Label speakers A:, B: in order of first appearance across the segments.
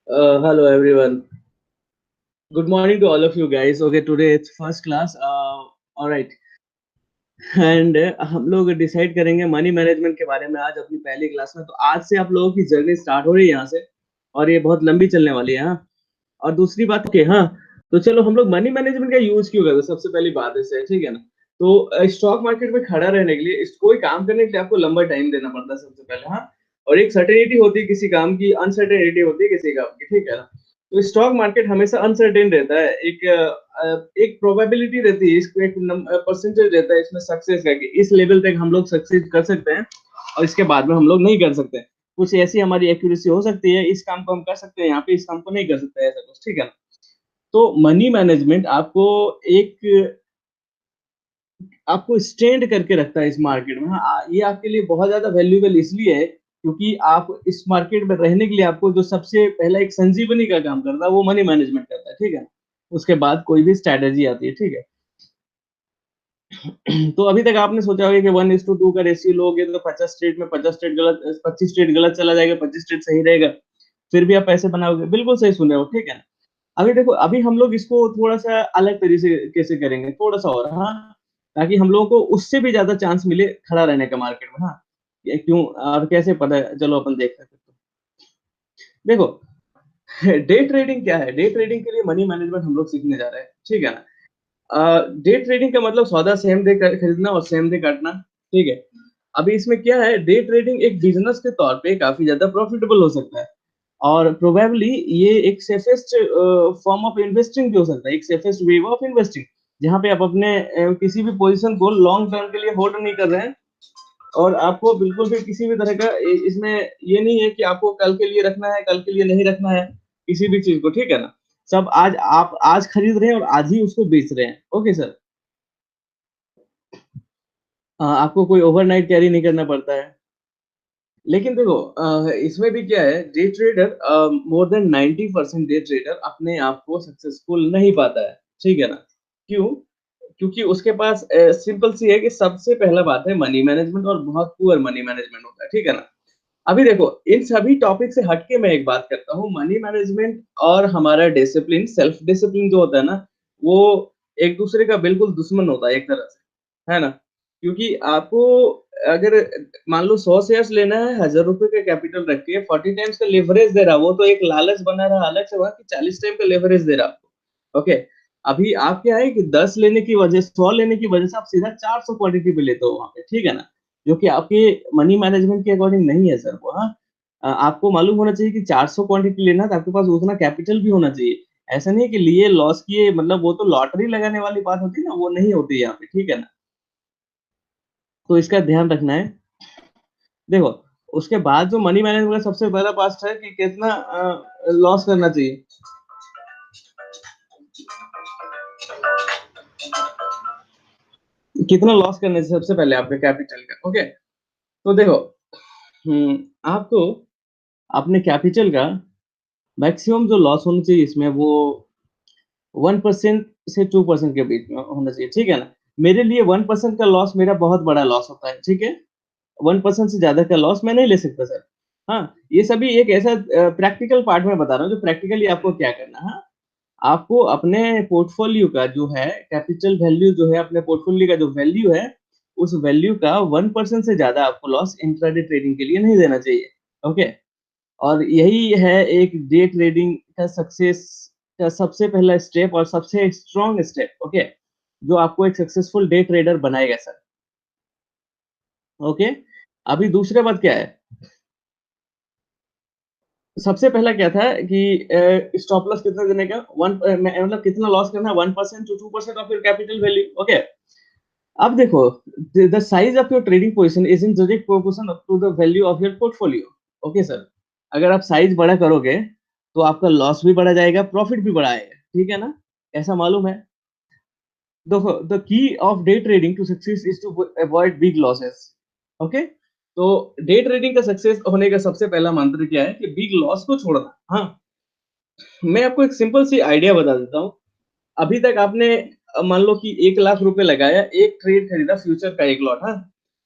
A: Hello everyone. Good morning to all of you guys. Okay, today it's first class. All right. And हम लोग decide करेंगे money management के बारे में आज अपनी पहली क्लास में। तो आज से आप लोगों की जर्नी स्टार्ट हो रही है यहाँ से, और ये बहुत लंबी चलने वाली है। हाँ, और दूसरी बात के हाँ, तो चलो हम लोग मनी मैनेजमेंट का यूज क्यों करते हैं, सबसे पहली बात इससे, ठीक है ना। तो स्टॉक मार्केट में खड़ा रहने के लिए कोई काम करने के लिए आपको लंबा टाइम देना पड़ता है सबसे पहले। हाँ, और एक सर्टेनिटी होती है किसी काम की, अनसर्टेनिटी होती है किसी काम की, ठीक है ना। तो स्टॉक मार्केट हमेशा अनसर्टेन रहता है। एक प्रोबेबिलिटी रहती है, इसको एक परसेंटेज रहता है इसमें सक्सेस का कि इस लेवल तक हम लोग सक्सेस कर सकते हैं और इसके बाद में हम लोग नहीं कर सकते। कुछ ऐसी हमारी एक्यूरेसी हो सकती है, इस काम को हम कर सकते हैं यहाँ पे, इस काम को नहीं कर सकते, ऐसा कुछ, ठीक है ना। तो मनी मैनेजमेंट एक आपको स्टैंड करके रखता है इस मार्केट में। हाँ, ये आपके लिए बहुत ज्यादा वैल्यूएबल इसलिए है क्योंकि आप इस मार्केट में रहने के लिए आपको जो सबसे पहला एक संजीवनी का काम करता है वो मनी मैनेजमेंट करता है, ठीक है। उसके बाद कोई भी स्ट्रैटेजी आती है, ठीक है। तो अभी तक आपने सोचा होगा कि 1:2 का रेशियो लोगे तो 50 स्टेट में 50 स्टेट गलत, 25 स्टेट गलत चला जाएगा, 25 स्टेट सही रहेगा, फिर भी आप पैसे बनाओगे। बिल्कुल सही सुन रहे हो, ठीक है ना। अभी देखो, अभी हम लोग इसको थोड़ा सा अलग तरीके से करेंगे, थोड़ा सा और, हाँ, ताकि हम लोगों को उससे भी ज्यादा चांस मिले खड़ा रहने का मार्केट में। हाँ, ये क्यों और कैसे पता है, चलो अपन देख सकते हैं। देखो, डे ट्रेडिंग क्या है, डे ट्रेडिंग के लिए मनी मैनेजमेंट हम लोग सीखने जा रहे हैं, ठीक है ना। डे ट्रेडिंग का मतलब सौदा सेम डे खरीदना और सेम डे काटना, ठीक है। अभी इसमें क्या है, डे ट्रेडिंग एक बिजनेस के तौर पे काफी ज्यादा प्रॉफिटेबल हो सकता है, और प्रोबेबली ये एक सेफेस्ट फॉर्म ऑफ इन्वेस्टिंग भी हो सकता है, एक सेफेस्ट वे ऑफ इन्वेस्टिंग, जहां पे आप अपने किसी भी पोजीशन को लॉन्ग टर्म के लिए होल्ड नहीं कर रहे हैं, और आपको बिल्कुल भी किसी भी तरह का इसमें ये नहीं है कि आपको कल के लिए रखना है, कल के लिए नहीं रखना है किसी भी चीज को, ठीक है ना। सब आज आप आज खरीद रहे हैं और आज ही उसको बेच रहे हैं। Okay sir. आपको कोई ओवरनाइट कैरी नहीं करना पड़ता है। लेकिन देखो, इसमें भी क्या है, day trader, more than 90% day trader अपने आप को सक्सेसफुल नहीं पाता है, ठीक है ना। क्यों? क्योंकि उसके पास सिंपल सी है कि सबसे पहला बात है मनी मैनेजमेंट, और बहुत पुअर मनी मैनेजमेंट होता है, ठीक है ना। अभी देखो, इन सभी टॉपिक से हटके मैं एक बात करता हूँ, मनी मैनेजमेंट और हमारा डिसिप्लिन, सेल्फ डिसिप्लिन जो होता है ना, वो एक दूसरे का बिल्कुल दुश्मन होता है एक तरह से, है ना। क्योंकि आपको अगर मान लो 100 शेयर्स लेना है, 1000 रुपए का कैपिटल रख के 40 टाइम्स का लेवरेज दे रहा, वो तो एक लालच बना रहा अलग से, वहां की 40 टाइम का लेवरेज दे रहा आपको। ओके, अभी आप क्या है कि 10 लेने की वजह, 100 लेने की वजह से आप सीधा 400 क्वांटिटी पे लेते हो वहां पे, ठीक है ना। जो कि आपके मनी मैनेजमेंट के अकॉर्डिंग नहीं है सर वो। हाँ, आपको मालूम होना चाहिए कि 400 क्वांटिटी लेना तो आपके पास उतना कैपिटल भी होना चाहिए। ऐसा नहीं है कि लिए लॉस किए, मतलब वो तो लॉटरी लगाने वाली बात होती है ना, वो नहीं होती है यहाँ पे, ठीक है ना। तो इसका ध्यान रखना है। देखो, उसके बाद जो मनी मैनेजमेंट का सबसे पहला पास्ट है कि कितना लॉस करना चाहिए। कितना लॉस करना चाहिए सबसे पहले आपके कैपिटल का। ओके, तो देखो, आपको अपने कैपिटल का मैक्सिमम जो लॉस होना चाहिए इसमें, वो 1% से 2% के बीच में होना चाहिए, ठीक है ना। मेरे लिए 1% का लॉस मेरा बहुत बड़ा लॉस होता है, ठीक है। 1% से ज्यादा का लॉस मैं नहीं ले सकता सर। हाँ, ये सभी एक ऐसा प्रैक्टिकल पार्ट में बता रहा हूँ जो प्रैक्टिकली आपको क्या करना है। हाँ, आपको अपने पोर्टफोलियो का जो है कैपिटल वैल्यू, जो है अपने पोर्टफोलियो का जो वैल्यू है, उस वैल्यू का 1% से ज्यादा आपको लॉस इंट्राडे ट्रेडिंग के लिए नहीं देना चाहिए। ओके, और यही है एक डे ट्रेडिंग का सक्सेस का सबसे पहला स्टेप और सबसे स्ट्रॉन्ग स्टेप। ओके, जो आपको एक सक्सेसफुल डे ट्रेडर बनाएगा सर। ओके, अभी दूसरा बात क्या है, सबसे पहला क्या था कि स्टॉप लॉस कितना देने का, मतलब कितना लॉस करना है, 1% to 2% of your capital value. Okay, अब देखो, the size of your trading position is in direct proportion to the value of your portfolio. Okay sir, अगर आप साइज बड़ा करोगे तो आपका लॉस भी बढ़ा जाएगा, प्रॉफिट भी बढ़ा आएगा, ठीक है ना। ऐसा मालूम है। देखो, the key of day trading to success is to avoid big losses. Okay, तो डे ट्रेडिंग का सक्सेस होने का सबसे पहला मंत्र क्या है कि बिग लॉस को छोड़ना। हाँ, मैं आपको एक सिंपल सी आइडिया बता देता हूँ। अभी तक आपने मान लो कि 1 लाख रुपए लगाया, एक ट्रेड खरीदा फ्यूचर का एक लॉट। हाँ,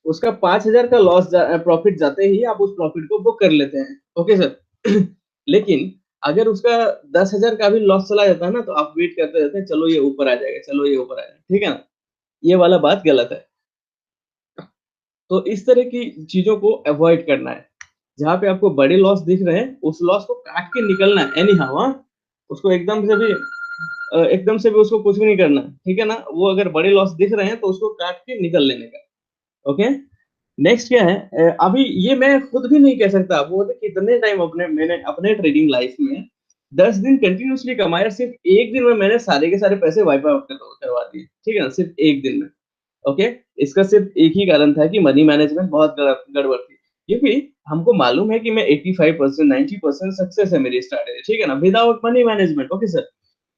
A: उसका 5,000 का लॉस प्रॉफिट जाते ही आप उस प्रॉफिट को बुक कर लेते हैं। Okay sir. लेकिन अगर उसका 10,000 का भी लॉस चला जाता है ना, तो आप वेट करते रहते हैं, चलो ये ऊपर आ जाएगा, चलो ये ऊपर आ जाएगा, ठीक है ना? ये वाला बात गलत है। तो इस तरह की चीज़ों को अवॉइड करना है। जहाँ पे आपको बड़े लॉस दिख रहे हैं, उस लॉस को काट के निकलना है एनी हाउ, हाँ? उसको एकदम से भी उसको कुछ भी नहीं करना, ठीक है ना? वो अगर बड़े लॉस दिख रहे हैं, तो उसको काट के निकल लेने का, ओके? नेक्स्ट क्या है, अभी ये मैं खुद भी नहीं कह सकता, वो बोलते कितने टाइम मैंने अपने ट्रेडिंग लाइफ में 10 दिन कंटिन्यूअसली कमाया, सिर्फ एक दिन में मैंने सारे के सारे पैसे वाइप आउट करवा दिए, ठीक है ना? सिर्फ एक दिन में, ओके? इसका सिर्फ एक ही कारण था कि मनी मैनेजमेंट बहुत गड़बड़ थी, क्योंकि हमको मालूम है कि मैं 85% 90% सक्सेस है मेरी स्ट्रैटेजी, ठीक है ना? Without money management, okay sir?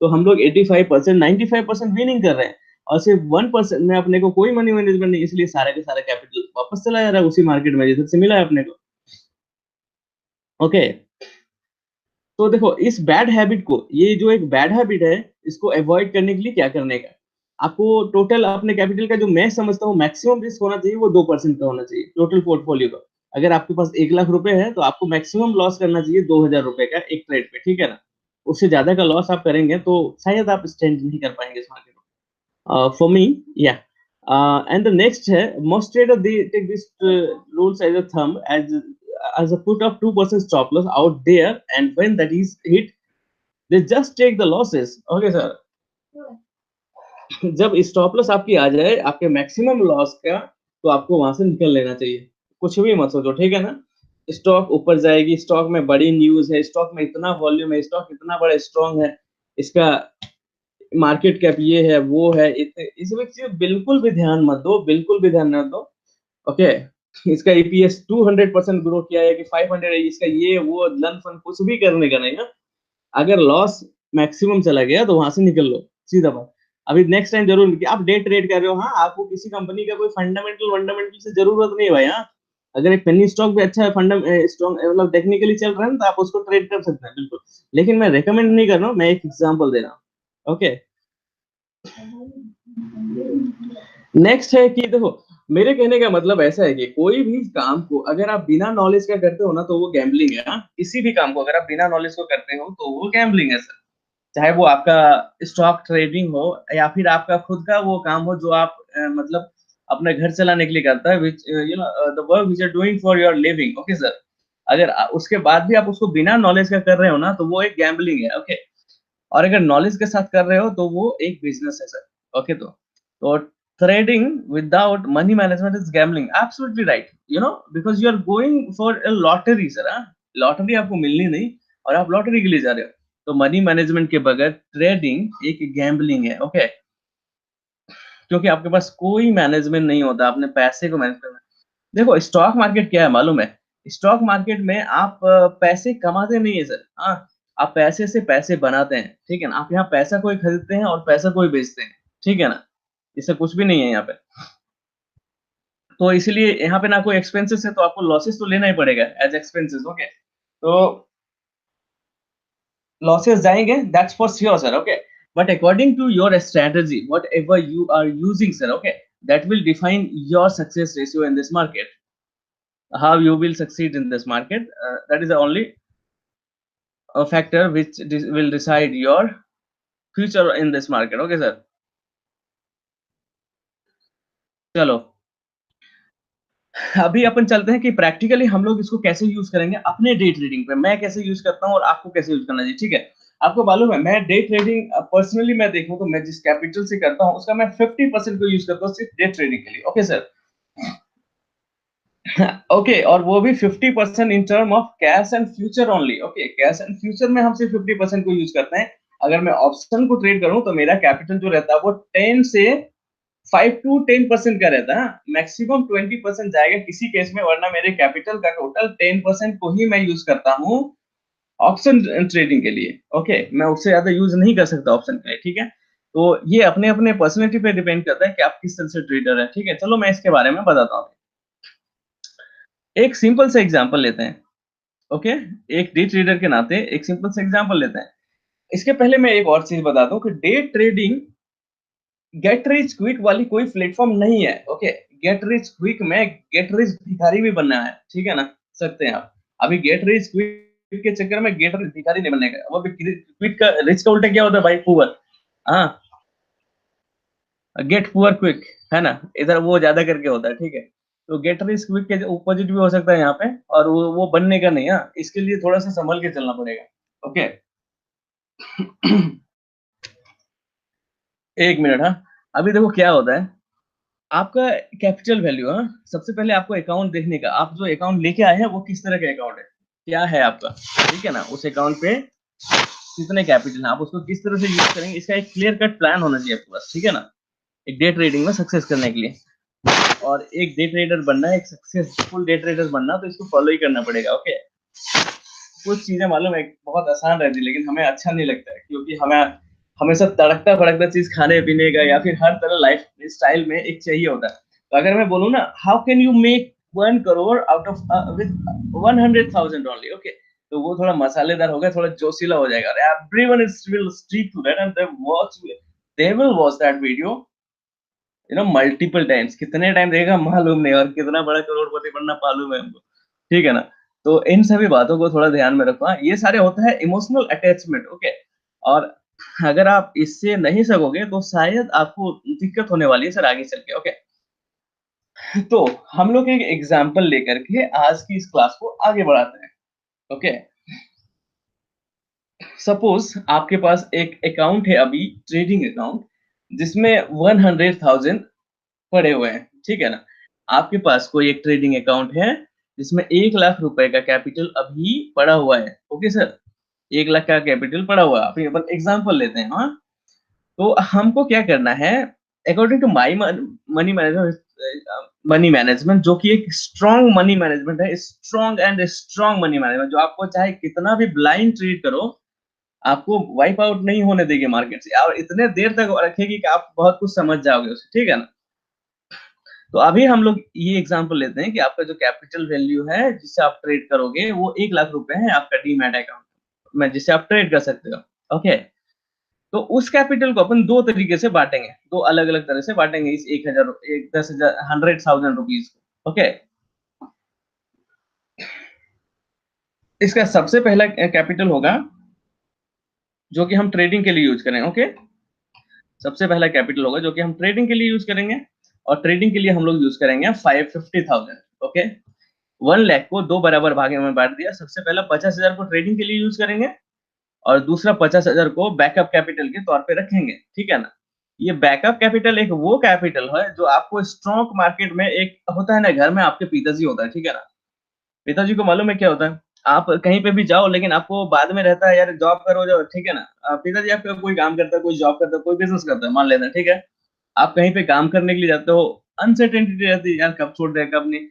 A: तो हम लोग 85% 95% विनिंग कर रहे हैं, और सिर्फ 1% में अपने को कोई मनी मैनेजमेंट नहीं, इसलिए सारे के सारे कैपिटल वापस चला जा रहा है उसी मार्केट में जिधर से मिला है अपने को, ओके? तो देखो, इस बैड हैबिट को, ये जो एक बैड हैबिट है, इसको अवॉइड करने के लिए क्या करने का, आपको टोटल अपने कैपिटल का, जो मैं समझता हूँ मैक्सिमम रिस्क होना चाहिए, वो 2% का होना चाहिए टोटल पोर्टफोलियो का। अगर आपके पास 1 लाख रुपए है, तो आपको मैक्सिमम लॉस करना चाहिए 2,000 रुपए का एक ट्रेड पे, ठीक है ना? उससे ज्यादा का लॉस आप करेंगे तो शायद आप स्टैंड नहीं कर पाएंगे इस मार्केट में। For me, yeah. And the next है, most traders they take this rules as a thumb, as a put of 2% stop loss out there, and when that is hit, they just take the losses. Okay, sir. जब stop loss आपकी आ जाए आपके maximum loss का, तो आपको वहां से निकल लेना चाहिए, कुछ भी मत सोचो, ठीक है ना? स्टॉक ऊपर जाएगी, स्टॉक में बड़ी न्यूज है, स्टॉक में इतना वॉल्यूम है, स्टॉक इतना बड़ा स्ट्रांग है, इसका मार्केट कैप ये है वो है, इसमें चीज़ बिल्कुल भी ध्यान मत दो, बिल्कुल भी ध्यान मत दो, ओके? इसका ईपीएस 200% ग्रो किया है कि 500 है, इसका ये वो लन फन कुछ भी करने का नहीं है। अगर लॉस मैक्सिमम चला गया तो वहां से निकल लो, सीधा बात। अभी नेक्स्ट टाइम जरूर कि आप डे ट्रेड कर रहे हो, हाँ, आपको किसी कंपनी का कोई फंडामेंटल वंडामेंटल से जरूरत नहीं है भाई, हाँ? अगर एक पेनी स्टॉक भी अच्छा है, स्ट्रॉन्ग मतलब टेक्निकली चल रहा है ना, तो आप उसको ट्रेड कर सकते हैं बिल्कुल। लेकिन मैं रेकमेंड नहीं कर रहा हूँ, मैं एक एग्जांपल दे रहा हूँ, ओके? नेक्स्ट है कि देखो, मेरे कहने का मतलब ऐसा है कि कोई भी काम को अगर आप बिना नॉलेज का करते हो ना, तो वो गैम्बलिंग है, हाँ? किसी भी काम को अगर आप बिना नॉलेज को करते हो, तो वो गैम्बलिंग है सर। चाहे वो आपका स्टॉक ट्रेडिंग हो, या फिर आपका खुद का वो काम हो जो आप मतलब अपने घर चलाने के लिए करता है, which you know the work which are doing for your living, okay sir? अगर उसके बाद भी आप उसको बिना नॉलेज का कर रहे हो ना, तो वो एक गैम्बलिंग है, ओके? और अगर नॉलेज के साथ कर रहे हो, तो वो एक बिजनेस है सर, ओके? तो trading without money management is gambling, absolutely right, because you are going for a lottery sir, हाँ? लॉटरी आपको मिलनी नहीं, और आप लॉटरी के लिए जा रहे हो, तो मनी मैनेजमेंट के बगैर ट्रेडिंग एक गैम्बलिंग है, ओके? क्योंकि आपके पास कोई मैनेजमेंट नहीं होता अपने पैसे को मैनेज करना। देखो, स्टॉक मार्केट क्या है मालूम है? स्टॉक मार्केट में आप पैसे कमाते नहीं है सर, हाँ? आप पैसे से पैसे बनाते हैं, ठीक है ना? आप यहाँ पैसा कोई खरीदते हैं और पैसा कोई बेचते हैं, ठीक है ना? इससे कुछ भी नहीं है यहाँ पे। तो इसीलिए यहाँ पे ना कोई एक्सपेंसेस है, तो आपको लॉसेस तो लेना ही पड़ेगा एज एक्सपेंसेस, ओके? तो losses जाएंगे, that's for sure sir, okay? But according to your strategy, whatever you are using sir, okay, that will define your success ratio in this market, how you will succeed in this market. That is the only factor which will decide your future in this market, okay sir? चलो, अभी अपन चलते हैं कि practically हम लोग इसको कैसे use करेंगे अपने डे ट्रेडिंग पे, मैं कैसे यूज करता हूँ और आपको कैसे यूज करना चाहिए, ठीक है? आपको मालूम है, मैं डे ट्रेडिंग पर्सनली मैं देखूं तो मैं जिस कैपिटल से करता हूँ, उसका मैं 50% को यूज करता हूँ सिर्फ डे ट्रेडिंग के लिए, ओके सर? ओके, और वो भी 50% in term of cash and future only, okay? Cash and future में हम सिर्फ 50% को यूज करते हैं। अगर मैं ऑप्शन को ट्रेड करूं, तो मेरा कैपिटल जो रहता है वो 10 से 5 to 10% का रहता है, मैक्सिमम 20% जाएगा किसी केस में, वरना मेरे कैपिटल का टोटल 10% को ही मैं यूज करता हूँ ऑप्शन ट्रेडिंग के लिए, ओके? मैं उससे ज्यादा यूज नहीं कर सकता ऑप्शन के लिए, ठीक है? तो ये अपने अपने पर्सनैलिटी पे डिपेंड करता है कि आप किस तरह से ट्रेडर है, ठीक है? चलो मैं इसके बारे में बताता हूँ। एक सिंपल सा एग्जांपल लेते हैं, ओके? एक डे ट्रेडर के नाते एक सिंपल सा एग्जांपल लेते हैं। इसके पहले मैं एक और चीज बता दूं कि day trading get rich quick वाली कोई प्लेटफॉर्म नहीं है, ओके? गेट रिच क्विक में गेट रिच भिखारी भी बनना है, ठीक है ना? सकते हैं आप। अभी गेट रिच क्विक के चक्कर में गेट भिखारी नहीं बनेगा। वो क्विक का रिच का उल्टा क्या होता है भाई? पुअर। हाँ, गेट पुअर क्विक, है ना? इधर वो ज्यादा करके होता है, ठीक है? तो गेट रिच क्विक के ऑपोजिट भी हो सकता है यहाँ पे, और वो बनने का नहीं है। इसके लिए थोड़ा सा संभल के चलना पड़ेगा। ओके। एक मिनट। हाँ, अभी देखो क्या होता है। आपका कैपिटल वैल्यू, हाँ, सबसे पहले आपको अकाउंट देखने का, आप जो अकाउंट लेके आए हैं वो किस तरह का अकाउंट है, क्या है आपका, ठीक है ना? उस अकाउंट पे कितने कैपिटल है, आप उसको किस तरह से यूज करेंगे, इसका एक क्लियर कट प्लान होना चाहिए आपके पास, ठीक है ना? एक डे ट्रेडिंग में सक्सेस करने के लिए, और एक डे ट्रेडर बनना है, एक सक्सेसफुल डे ट्रेडर बनना, तो इसको फॉलो ही करना पड़ेगा। ओके। कुछ चीजें मालूम है बहुत आसान रहती है, लेकिन हमें अच्छा नहीं लगता है, क्योंकि हमें हमेशा तड़कता भड़कता चीज खाने पीने का या फिर हर तरह लाइफ स्टाइल में एक चाहिए होता है। तो अगर मैं बोलूँ ना, how can you make 1 crore out of with 100,000 only, okay, तो वो थोड़ा मसालेदार होगा, थोड़ा जोशीला हो जाएगा। Everyone is will stick to that and they will watch that video multiple times. कितने टाइम देगा मालूम नहीं, और कितना बड़ा करोड़पति बनना मालूम है हमको, ठीक है ना? तो इन सभी बातों को थोड़ा ध्यान में रखो। हाँ, ये सारे होता है इमोशनल अटैचमेंट, ओके। और अगर आप इससे नहीं सकोगे तो शायद आपको दिक्कत होने वाली है सर आगे चल के। ओके। तो हम लोग एक एग्जाम्पल लेकर के आज की इस क्लास को आगे बढ़ाते हैं। ओके। सपोज आपके पास एक अकाउंट है अभी, ट्रेडिंग अकाउंट, जिसमें 100,000 पड़े हुए हैं, ठीक है ना? आपके पास कोई एक ट्रेडिंग अकाउंट है जिसमें 1 लाख रुपए का कैपिटल अभी पड़ा हुआ है। ओके सर, 1 लाख का कैपिटल पड़ा हुआ है। अभी अपन एग्जांपल लेते हैं। हाँ, तो हमको क्या करना है, according to my money management, जो कि एक स्ट्रॉन्ग मनी मैनेजमेंट है, strong and strong money management, जो आपको चाहे कितना भी ब्लाइंड ट्रेड करो, आपको वाइप आउट नहीं होने देगी मार्केट से, और इतने देर तक रखेगी कि आप बहुत कुछ समझ जाओगे उसे, ठीक है ना? तो अभी हम लोग ये एग्जांपल लेते हैं कि आपका जो कैपिटल वैल्यू है जिससे आप ट्रेड करोगे वो 1 लाख रुपए है आपका डीमैट अकाउंट में, जिससे आप ट्रेड कर सकते हो। ओके। तो उस कैपिटल को अपन दो तरीके से बांटेंगे, दो अलग अलग तरह से बांटेंगे इस 1,000, एक 10,000, 100,000 रुपीज को। ओके। इसका सबसे पहला कैपिटल होगा जो कि हम ट्रेडिंग के लिए यूज करें। ओके। सबसे पहला कैपिटल होगा जो कि हम ट्रेडिंग के लिए यूज करेंगे, और ट्रेडिंग के लिए हम लोग यूज करेंगे 550,000। ओके। 1 लाख को दो बराबर भागों में बांट दिया। सबसे पहला 50,000 को ट्रेडिंग के लिए यूज करेंगे, और दूसरा 50,000 को बैकअप कैपिटल के तौर पे रखेंगे, ठीक है ना? ये बैकअप कैपिटल एक वो कैपिटल है जो आपको स्टॉक मार्केट में, एक होता है ना, घर में आपके पिताजी होता है, ठीक है ना? पिताजी को मालूम है क्या होता है? आप कहीं पे भी जाओ, लेकिन आपको बाद में रहता है यार जॉब करो जाओ, ठीक है ना? पिताजी आपका कोई काम करता है, कोई जॉब करता है, कोई बिजनेस करता है, मान लेते हैं, ठीक है? आप कहीं पे काम करने के लिए जाते हो, अनसर्टेनिटी रहती है यार, कब छोड़ दे कब नहीं।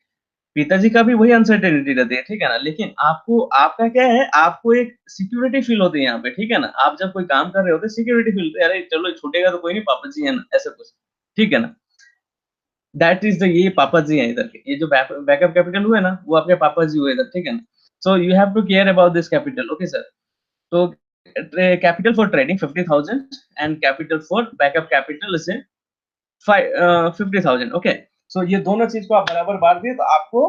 A: पिताजी का भी वही अनसर्टेनिटी रहती है, ठीक है ना? लेकिन आपको, आपका क्या है, आपको एक सिक्योरिटी फील होती है यहाँ पे, ठीक है ना? आप जब कोई काम कर रहे होते सिक्योरिटी फील होती है, अरे चलो छूटेगा तो कोई नहीं, पापा जी है ना, ऐसा कुछ, ठीक है ना? दैट इज द, ये पापा जी हैं इधर के, ये जो बैकअप कैपिटल हुए ना, वो आपके पापा जी हुए इधर, ठीक है ना? So you have to care about this capital. Okay sir. तो capital for trading 50,000, and capital for backup capital is 50,000। Okay. So ये दोनों चीज को आप बराबर बांट दिए, तो आपको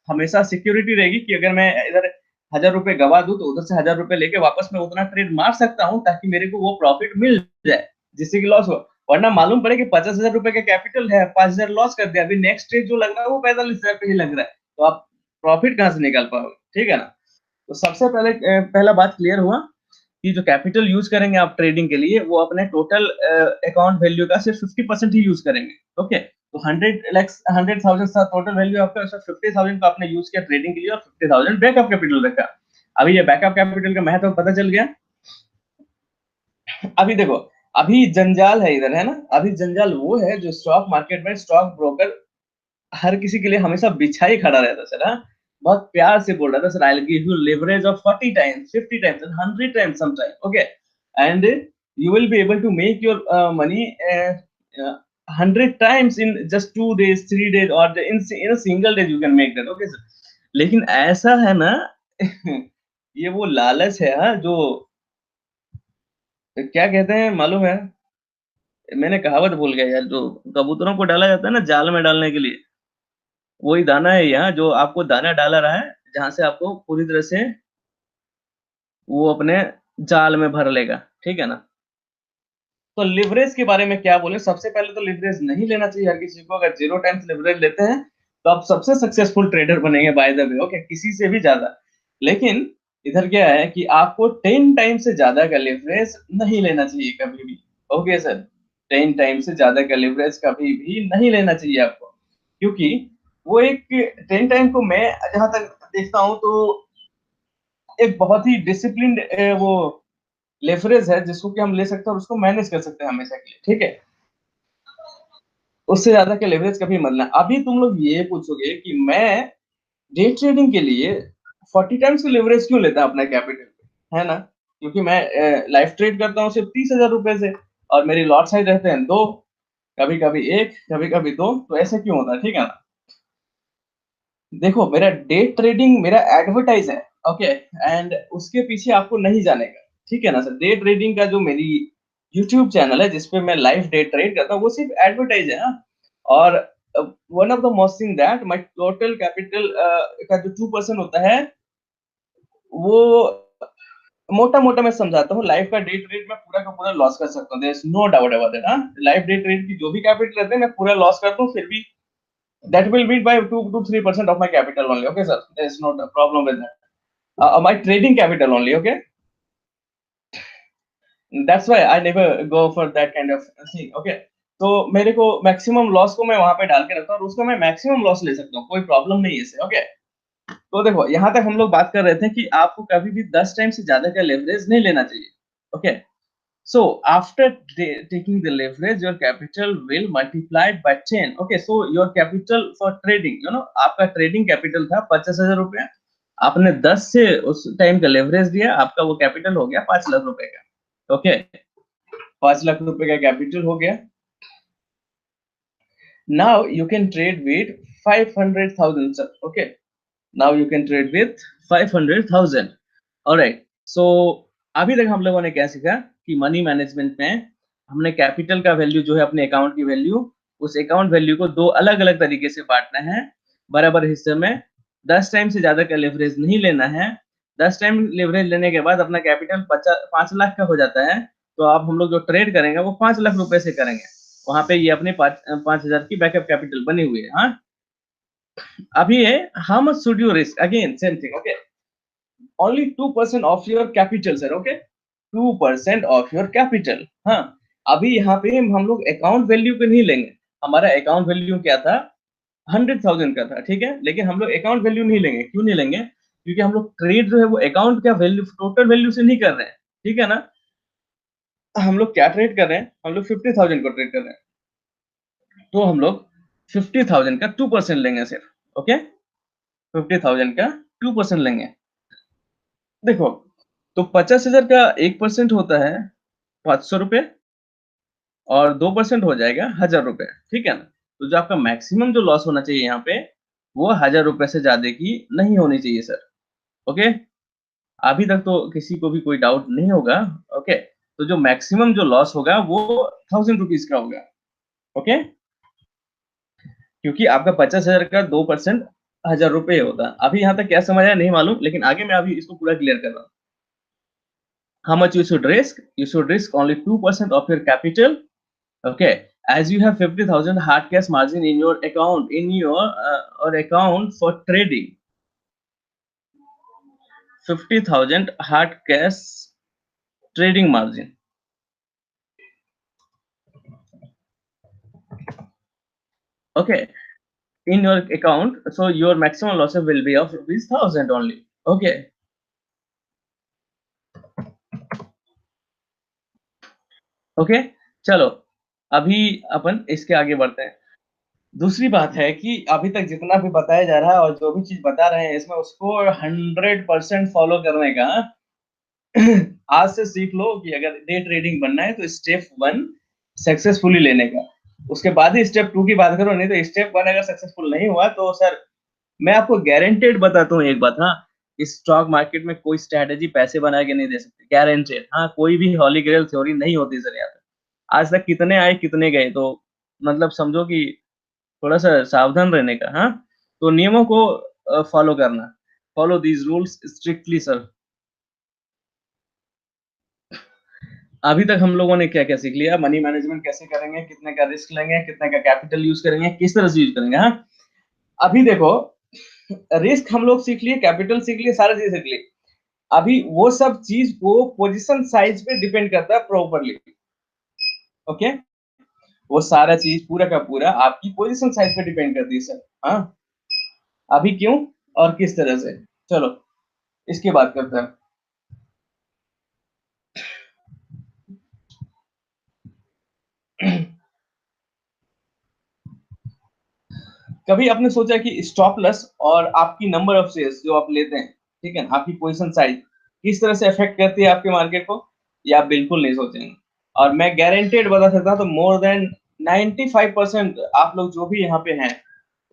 A: हमेशा सिक्योरिटी रहेगी कि अगर मैं इधर 1,000 रुपए गवा दूं तो उधर से 1,000 रुपए लेके वापस मैं उतना ट्रेड मार सकता हूं, ताकि मेरे को वो प्रॉफिट मिल जाए, जिससे कि लॉस हो। वरना मालूम पड़े कि 50,000 रुपए का कैपिटल है, 5,000 लॉस कर दिया, अभी नेक्स्ट ट्रेड जो लग रहा है वो 45,000 पे ही लग रहा है, तो आप प्रॉफिट कहाँ से निकाल पाओगे, ठीक है ना? तो सबसे पहले पहला बात क्लियर हुआ कि जो कैपिटल यूज करेंगे आप ट्रेडिंग के लिए, वो अपने टोटल अकाउंट वैल्यू का सिर्फ 50% ही यूज करेंगे। ओके। तो 100,000 था टोटल वैल्यू आपका, उसमें 50,000 का आपने यूज किया ट्रेडिंग के लिए, और 50,000 बैकअप कैपिटल रखा। अभी ये बैकअप कैपिटल का महत्व पता चल गया। अभी देखो, अभी जंजाल है इधर, है ना? अभी जंजाल वो है जो स्टॉक मार्केट में स्टॉक ब्रोकर हर किसी के लिए हमेशा बिछा ही खड़ा रहता है सर। हाँ? बहुत प्यार से बोल रहा था sir, I will give you leverage of 40 times, 50 times and 100 times sometime. Okay. And you will be able to make your money 100 times in just 2 days, 3 days, or in a single day you can make that. Okay sir। लेकिन ऐसा है ना, ये वो लालच है, हाँ, जो क्या कहते हैं मालूम है? मैंने कहावत भूल गया यार, जो कबूतरों को डाला जाता है ना जाल में डालने के लिए, वही दाना है यहाँ, जो आपको दाना डाला रहा है, जहां से आपको पूरी तरह से वो अपने जाल में भर लेगा, ठीक है ना? तो लिवरेज के बारे में क्या बोले, सबसे पहले तो लिवरेज नहीं लेना चाहिए हर किसी को। अगर 0 टाइम्स लिवरेज लेते हैं तो आप सबसे सक्सेसफुल ट्रेडर बनेंगे बाय द वे, ओके, किसी से भी ज्यादा। लेकिन इधर क्या है कि आपको 10 टाइम से ज्यादा का लिवरेज नहीं लेना चाहिए कभी भी, ओके सर। 10 टाइम से ज्यादा का लिवरेज कभी भी नहीं लेना चाहिए आपको, क्योंकि वो एक 10 टाइम को मैं जहां तक देखता हूं तो एक बहुत ही डिसिप्लिन वो लेवरेज है जिसको कि हम ले सकते हैं और उसको मैनेज कर सकते हैं हमेशा के लिए, ठीक है। उससे ज्यादा के लेवरेज कभी मत लेना। अभी तुम लोग ये पूछोगे कि मैं डे ट्रेडिंग के लिए 40 टाइम्स का लेवरेज क्यों लेता अपना कैपिटल पे, है ना? क्योंकि मैं लाइफ ट्रेड करता हूँ सिर्फ 30,000 रुपए से, और मेरी लॉट साइज रहते हैं दो, कभी कभी एक, कभी कभी दो, तो ऐसे क्यों होता है, ठीक है ना? देखो, मेरा डे ट्रेडिंग मेरा एडवर्टाइज है, ओके, एंड उसके पीछे आपको नहीं जाने का, ठीक है ना सर? डे ट्रेडिंग का जो मेरी यूट्यूब चैनल है जिसपे मैं लाइव डे ट्रेड करता हूँ वो सिर्फ एडवर्टाइज है, हाँ। और one of the most thing that my total capital का जो 2% होता है वो मोटा मोटा मैं समझाता हूँ। लाइव का डे ट्रेड में पूरा का पूरा लॉस कर सकता हूँ, there is no doubt about it, हाँ। लाइव डे ट्रेड की जो भी कैपिटल रहते हैं मैं पूरा लॉस करता हूँ, फिर भी that will beat by 2 to 3% of my capital only. Okay, sir. There is not a problem with that. My trading capital only. Okay, that's why I never go for that kind of thing. Okay. तो मेरे को maximum loss को मैं वहां पे डाल के रखता हूँ और उसका मैं मैक्सिमम लॉस ले सकता हूँ, कोई प्रॉब्लम नहीं है इससे, ओके। तो देखो, यहाँ तक हम लोग बात कर रहे थे कि आपको कभी भी 10 टाइम से ज्यादा का लेवरेज नहीं लेना चाहिए, okay. So after taking the leverage, your capital will multiplied by 10. Okay, so your capital for trading, आपका ट्रेडिंग कैपिटल था 50,000 रुपया, आपने 10 से उस टाइम का लेवरेज दिया, आपका वो कैपिटल हो गया 5 लाख रुपए का, ओके। 5 लाख रुपए का कैपिटल हो गया। Now you can trade with 500,000, sir. Okay. Now you can trade with 500,000. Alright. So अभी तक हम लोगों ने क्या सीखा कि मनी मैनेजमेंट में हमने कैपिटल का वैल्यू जो है अपने अकाउंट की वैल्यू, उस अकाउंट वैल्यू को दो अलग अलग तरीके से बांटना है बराबर हिस्से में। 10 टाइम से ज्यादा का लेवरेज नहीं लेना है। 10 टाइम लेवरेज लेने के बाद अपना कैपिटल 5 लाख का हो जाता है, तो आप हम लोग जो ट्रेड करेंगे वो 5 लाख रुपए से करेंगे। वहां पे ये अपने 5,000 की बैकअप कैपिटल बनी हुई है, हाँ। अभी है how much should you risk, again same thing, okay. Only 2% of your capital, sir, okay. 2% of your capital, हाँ। अभी यहाँ पे हम लोग अकाउंट वैल्यू पे नहीं लेंगे। हमारा अकाउंट वैल्यू क्या था? 100,000 का था, ठीक है। लेकिन हम लोग अकाउंट वैल्यू नहीं लेंगे, क्यों नहीं लेंगे? क्योंकि हम लोग ट्रेड जो है वो अकाउंट का वैल्यू टोटल वैल्यू से नहीं कर रहे हैं, ठीक है ना? हम लोग क्या ट्रेड कर रहे हैं? हम लोग 50,000 को ट्रेड कर रहे हैं, तो हम लोग 50,000 का 2% लेंगे सिर्फ, ओके। 50,000 का 2% लेंगे। देखो, तो 50,000 का 1% होता है 500 रुपए, और 2% हो जाएगा 1,000 रुपए, ठीक है ना? तो जो आपका मैक्सिमम जो लॉस होना चाहिए यहाँ पे, वो 1,000 रुपए से ज्यादा की नहीं होनी चाहिए, सर, ओके। अभी तक तो किसी को भी कोई डाउट नहीं होगा, ओके। तो जो मैक्सिमम जो लॉस होगा वो 1,000 रुपीज का होगा, ओके। क्योंकि आपका 50,000 का 2% 1,000 रुपए होता है। अभी यहाँ तक क्या समझ आया नहीं मालूम, लेकिन आगे मैं अभी इसको पूरा क्लियर कर रहा हूँ। How much you should risk? You should risk only 2% of your capital. Okay, as you have 50,000 hard cash margin in your account, in your or account for trading, 50,000 hard cash trading margin. Okay, in your account, so your maximum losses will be of rupees 1,000 only. Okay, okay, चलो अभी अपन इसके आगे बढ़ते हैं। दूसरी बात है कि अभी तक जितना भी बताया जा रहा है और जो भी चीज बता रहे हैं इसमें उसको 100% फॉलो करने का। आज से सीख लो कि अगर डे ट्रेडिंग बनना है तो स्टेप 1 सक्सेसफुली लेने का, उसके बाद ही स्टेप 2 की बात करो। नहीं तो स्टेप 1 अगर सक्सेसफुल नहीं हुआ तो सर, मैं आपको गारंटेड बताता हूँ एक बात, हाँ। इस स्टॉक मार्केट में कोई स्ट्रैटेजी पैसे बना के नहीं दे सकते, गारंटेड, हाँ। कोई भी हॉली ग्रेल थ्योरी नहीं होती सर यहाँ पे। आज तक कितने आए कितने गए, तो मतलब समझो कि थोड़ा सा सावधान रहने का, हाँ। तो नियमों को फॉलो करना, follow these rules strictly, sir. अभी तक हम लोगों ने क्या-क्या सीख लिया, मनी मैनेजमेंट कैसे करेंगे, कितने का रिस्क लेंगे, कितने का कैपिटल यूज़ करेंगे, किस तरह से यूज़ करेंगे, हाँ? अभी देखो, रिस्क हम लोग सीख लिए, कैपिटल सीख लिए, सारी चीज़ सीख ली। अभी वो सब चीज़ वो पोज़ीशन साइज़ पे डिपेंड करता है प्रॉपर्ली, ओके? वो सारा चीज़ पूरा का पूरा आपकी पोज़ीशन साइज़ पे डिपेंड करती है सर, हाँ? अभी क्यों और किस तरह से? चलो, इसकी बात करते हैं। कभी आपने सोचा कि स्टॉप लॉस और आपकी नंबर ऑफ शेयर्स जो आप लेते हैं, ठीक है? आपकी पोज़ीशन साइज़ किस तरह से अफ़ेक्ट करती है आपके मार्केट को? ये आप बिल्कुल नहीं सोचेंगे। और मैं गारंटीड बता सकता हूँ तो मोर देन 95% आप लोग जो भी यहाँ पे हैं,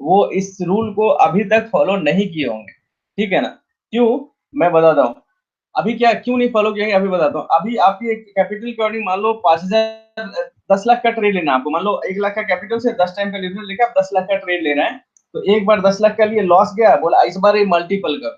A: वो इस रूल को अभी तक फॉलो नहीं किए होंगे, ठीक है ना? क्यों? मैं बताता हूँ। अभी क्या क्यों नहीं फॉलो किए अभी बताता हूँ। अभी आपकी एक कैपिटल के अकॉर्डिंग मान लो 5,000 10 लाख का ट्रेड लेना है आपको। मान लो 1 लाख का कैपिटल से 10 टाइम का लीवरेज लेके आप 10 लाख का ट्रेड ले रहे हैं। तो एक बार 10 लाख का लिए लॉस गया, बोला इस बार ये मल्टीपल करो।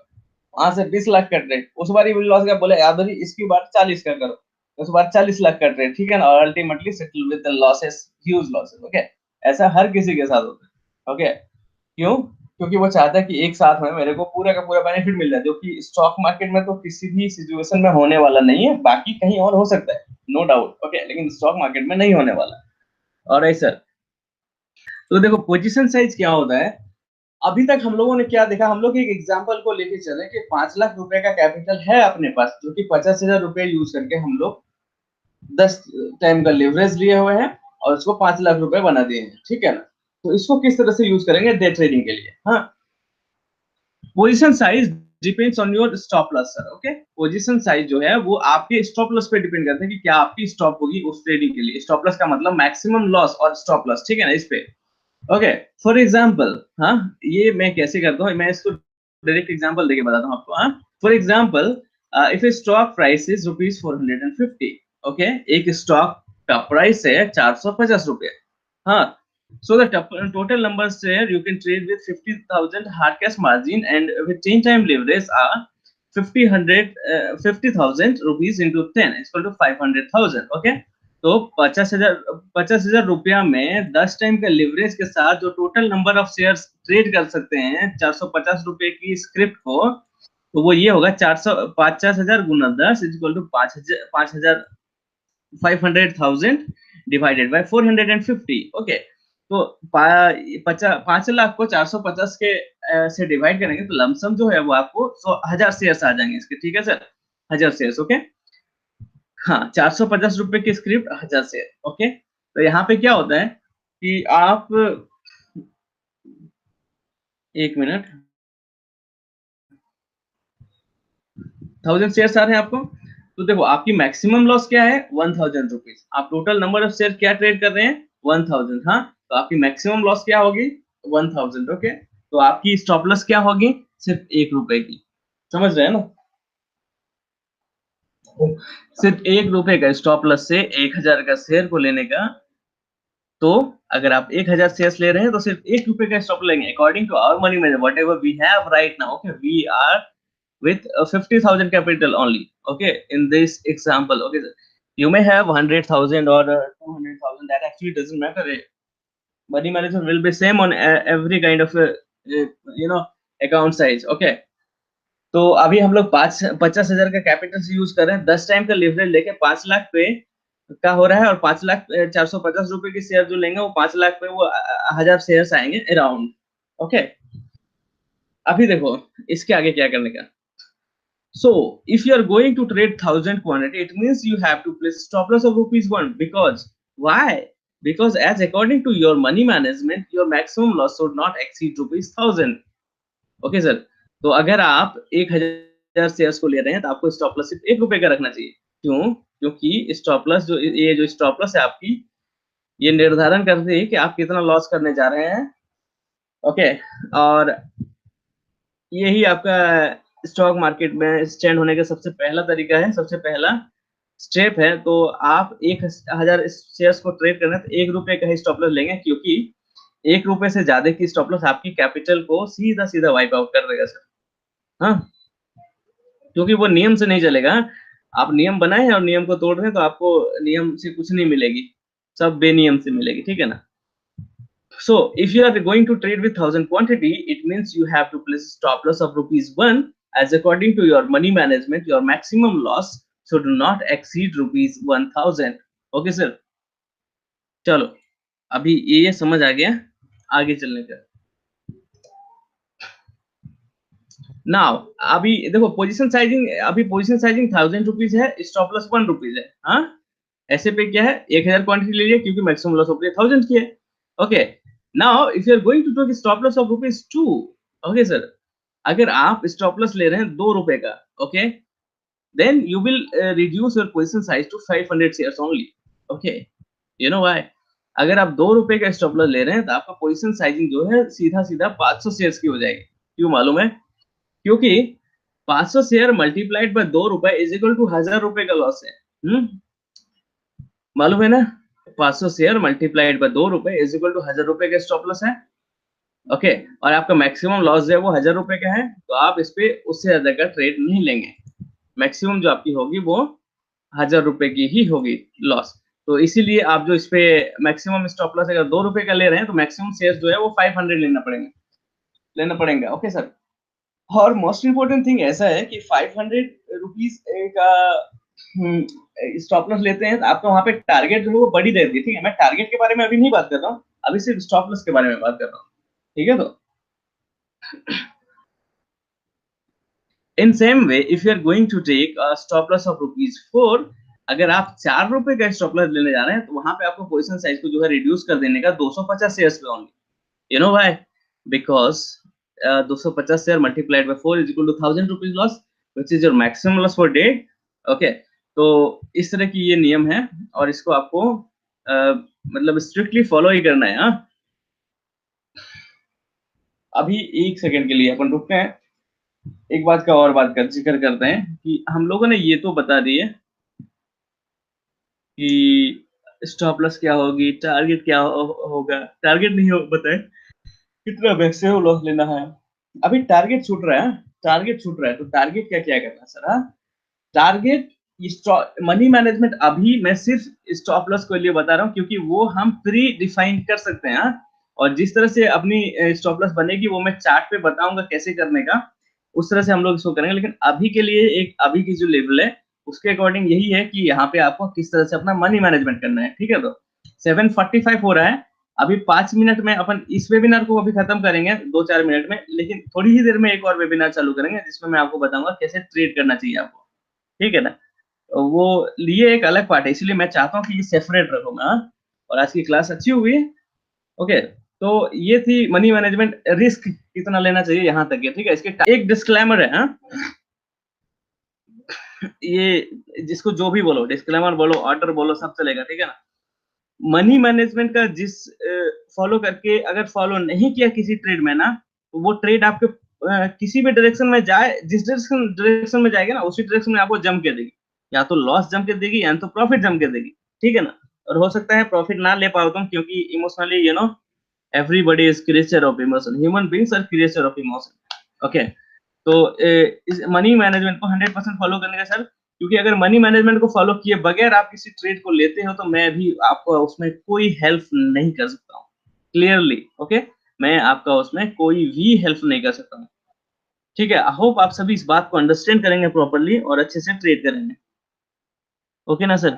A: वहाँ से 20 लाख का ट्रेड, उस बार ही लॉस गया, बोले यार भाई इसकी बार 40 का करो। उस बार 40 लाख का ट्रेड, ठीक है ना? और ultimately settle with the losses, huge losses, okay? ऐसा हर किसी के साथ होता है, ओके? क्यों? क्योंकि वो चाहता है कि एक साथ में मेरे को पूरा का पूरा बेनिफिट मिल जाए, जो कि स्टॉक मार्केट में तो किसी भी सिचुएशन में होने वाला नहीं है, बाकी कहीं और हो सकता है, नो डाउट, ओके? लेकिन स्टॉक मार्केट में नहीं होने वाला। Alright sir. तो देखो पोजीशन साइज क्या होता है, अभी तक हम लोगों ने क्या देखा, हम लोग एक एग्जांपल को लेके चले कि 5 लाख रुपए का कैपिटल है अपने पास, जो कि 50,000 रुपए यूज करके हम लोग 10 टाइम का लिवरेज लिए हुए हैं और उसको 5 लाख रुपए बना दिए हैं, ठीक है ना? तो इसको किस तरह से यूज करेंगे डे ट्रेडिंग के लिए, हाँ? Position size depends on your stop loss sir, okay? Position size जो है वो आपके स्टॉप लॉस पे डिपेंड करता है कि क्या आपकी स्टॉप होगी उस ट्रेडिंग के लिए। स्टॉप लॉस का मतलब मैक्सिमम लॉस और स्टॉप लॉस, ठीक है ना? इस पे, ओके? फॉर एग्जांपल, हाँ, ये मैं कैसे करता हूँ, मैं इसको डायरेक्ट एग्जांपल देके बताता हूँ आपको, हाँ? For example, if A stock price is rupees 450, okay? एक स्टॉक का प्राइस है 450 रुपए, हाँ? So the total number share you can trade with 50,000 hard cash margin and with 10 time leverage are 50,000 rupees into 10 is equal to 500,000, okay? तो 50,000 रुपया में 10 time का leverage के साथ जो total number of shares trade कर सकते हैं 450 रुपए की स्क्रिप्ट को, तो वो ये होगा 50,000 गुना 10 is equal to 5,000 500,000 divided by 450, okay? तो 5 लाख को 450 के से डिवाइड करेंगे तो लमसम जो है वो आपको 1,000 शेयर्स आ जाएंगे इसके, ठीक है सर? 1,000 shares, okay? हाँ, 450 रुपए की स्क्रिप्ट 1,000 शेयर, ओके? तो यहाँ पे क्या होता है कि आप, एक मिनट, 1,000 शेयर्स आ रहे हैं आपको। तो देखो आपकी मैक्सिमम लॉस क्या है, 1,000 रुपीज। आप टोटल नंबर ऑफ शेयर क्या ट्रेड कर रहे हैं, 1,000, हाँ? तो आपकी मैक्सिमम लॉस क्या होगी, 1,000, ओके? तो आपकी स्टॉप लॉस क्या होगी, सिर्फ 1 रुपए की। समझ रहे हैं ना? सिर्फ 1 रुपए का स्टॉप लॉस से 1,000 का शेयर को लेने का। तो अगर आप 1,000 शेयर्स ले रहे हैं तो सिर्फ 1 रुपए का स्टॉप लेंगे according to our money manager whatever we have right now, okay? We are with 50,000 capital only, okay? In this example, okay, sir, you may have 100,000 or 200,000, that actually doesn't matter. Money manager will be same on every kind of uh, you know account size, okay? तो अभी हम लोग 50,000 का capital से use कर रहे हैं, 10 time का लिवरेज लेके 5 लाख पे का हो रहा है, और 5 लाख 450 रुपए की शेयर जो लेंगे वो 5 लाख पे वो 1,000 शेयर्स आएंगे अराउंड, ओके? अभी देखो इसके आगे क्या करने का। So, if you are going to trade 1,000 quantity, it means you have to place stop loss of rupees 1. Because why? Because as according to your money management, your maximum loss should not exceed rupees 1,000. Okay, sir? तो अगर आप 1,000 shares को ले रहे हैं तो आपको stop loss सिर्फ 1 रुपए का रखना चाहिए। क्यों? क्योंकि स्टॉप लॉस जो स्टॉप लॉस है आपकी, ये निर्धारण करती है कि आप कितना लॉस करने जा रहे हैं, ओके? और यही आपका स्टॉक मार्केट में स्टैंड होने का सबसे पहला तरीका है, सबसे पहला स्टेप है। तो आप 1,000 शेयर्स को ट्रेड करना है तो 1 रुपए का ही स्टॉप लॉस लेंगे, क्योंकि 1 रुपए से ज्यादा की स्टॉप लॉस आपकी कैपिटल को सीधा-सीधा वाइप आउट कर देगा सर, हाँ? क्योंकि वो नियम से नहीं चलेगा। आप नियम बनाए हैं और नियम को तोड़ रहे हैं तो आपको नियम से कुछ नहीं मिलेगी, सब बेनियम से मिलेगी, ठीक है ना? So if you are going to trade with 1000 quantity, it means you have to place stop loss of rupees 1, as according to your money management, your maximum loss should not exceed rupees 1000. Okay sir? चलो, अभी ये समझ आ गया, आगे चलने का। Now अभी देखो पोजीशन साइजिंग, अभी पोजीशन साइजिंग 1000 रुपीज है, स्टॉप लॉस 1 रुपीज है। हाँ, ऐसे पे क्या है 1000 क्वांटिटी ले लिया क्योंकि मैक्सिमम लॉस ऑफ 1000 की है। Okay, now if you are going to take stop loss of rupees 2, okay sir, अगर आप स्टॉप लॉस ले रहे हैं 2 रुपए का, okay, then you will reduce your position size to 500 shares only. Okay, you know why? अगर आप 2 रुपए का स्टॉप लॉस ले रहे हैं तो आपका पोजीशन साइजिंग जो है सीधा सीधा 500 शेयर्स की हो जाएगी। क्यों मालूम है? क्योंकि 500 शेयर मल्टीप्लाइड बाय 2 रुपए इज इक्वल टू 1000 रुपए का लॉस है। मालूम है ना? 500 शेयर मल्टीप्लाइड बाय 2 रुपए इज इक्वल टू 1000 रुपए का स्टॉप लॉस है। ओके, और आपका मैक्सिमम लॉस जो है वो 1000 रुपए का है, तो आप इस पे उससे ज्यादा का ट्रेड नहीं लेंगे। मैक्सिमम जो आपकी होगी वो 1000 रुपए की ही होगी लॉस। तो इसीलिए आप जो इस पे मैक्सिमम स्टॉप लॉस अगर 2 रुपए का ले रहे हैं तो मैक्सिमम शेयर जो है वो 500 लेना पड़ेगा। ओके सर, और मोस्ट इम्पोर्टेंट थिंग ऐसा है कि 500 रुपीज का स्टॉप लॉस लेते हैं तो आपका वहां पे टारगेट जो है वो बड़ी रहती है। ठीक है, मैं टारगेट के बारे में अभी नहीं बात कर रहा हूँ, अभी सिर्फ स्टॉप लॉस के बारे में बात कर रहा हूँ। ठीक है, तो in same way if you are going to take stop loss of rupees 4, अगर आप 4 रुपए का स्टॉप लॉस लेने जा रहे हैं तो वहां पे आपको पोजीशन साइज को जो है रिड्यूस कर देने का 250 शेयर्स पे only. You know why? Because 250 share multiplied by 4 is equal to 1000 rupees loss, which is your maximum loss for day. Okay, तो इस तरह की ये नियम है और इसको आपको मतलब स्ट्रिक्टली फॉलो ही करना है। हाँ, अभी एक सेकंड के लिए अपन रुकते हैं, एक बात का और बात कर जिक्र करते हैं कि हम लोगों ने ये तो बता दिए कि स्टॉप लॉस क्या होगी, टारगेट क्या होगा, टारगेट नहीं हो बताए कितना मैक्सिमम लॉस लेना है। अभी टारगेट छूट रहा है, टारगेट छूट रहा है, तो टारगेट क्या क्या करना है सर? हाँ, टारगेट मनी मैनेजमेंट अभी मैं सिर्फ स्टॉप लॉस के लिए बता रहा हूँ क्योंकि वो हम प्री डिफाइन कर सकते हैं। और जिस तरह से अपनी स्टॉप लॉस बनेगी वो मैं चार्ट पे बताऊंगा कैसे करने का, उस तरह से हम लोग इसको करेंगे। लेकिन अभी के लिए एक अभी की जो लेवल है उसके अकॉर्डिंग यही है कि यहाँ पे आपको किस तरह से अपना मनी मैनेजमेंट करना है। ठीक है, तो 7:45 हो रहा है, अभी 5 मिनट में अपन इस वेबिनार को अभी खत्म करेंगे 2-4 मिनट में, लेकिन थोड़ी ही देर में एक और वेबिनार चालू करेंगे जिसमें मैं आपको बताऊंगा कैसे ट्रेड करना चाहिए आपको। ठीक है ना? वो लिए एक अलग पार्ट है, इसलिए मैं चाहता हूँ कि ये सेपरेट रखूंगा। हाँ? और आज की क्लास अच्छी हुई है। ओके, तो ये थी मनी मैनेजमेंट, रिस्क कितना लेना चाहिए यहाँ तक है। ठीक है, इसके एक डिस्क्लेमर है। हाँ? ये जिसको जो भी बोलो, डिस्क्लेमर बोलो, ऑर्डर बोलो, सब चलेगा। ठीक है ना? मनी मैनेजमेंट का जिस फॉलो करके अगर फॉलो नहीं किया किसी ट्रेड में ना, तो वो ट्रेड आपके किसी भी डायरेक्शन में जाए, जिस डायरेक्शन में जाएगा ना उसी डायरेक्शन में आपको जम के देगी, या तो लॉस जम के देगी या तो प्रॉफिट जम के देगी। ठीक है ना? और हो सकता है प्रॉफिट ना ले पाओ तुम, क्योंकि emotionally everybody is creature of emotion, human beings are creature of emotion. Okay, तो इस मनी मैनेजमेंट को 100% फॉलो करने का सर, क्योंकि अगर मनी मैनेजमेंट को फॉलो किए बगैर आप किसी ट्रेड को लेते हो तो मैं भी आपको उसमें कोई हेल्प नहीं कर सकता हूँ, क्लियरली। ओके, मैं आपका उसमें कोई भी हेल्प नहीं कर सकता हूँ। ठीक है, आई होप आप सभी इस बात को अंडरस्टैंड करेंगे प्रॉपरली और अच्छे से ट्रेड करेंगे। ओके ना सर?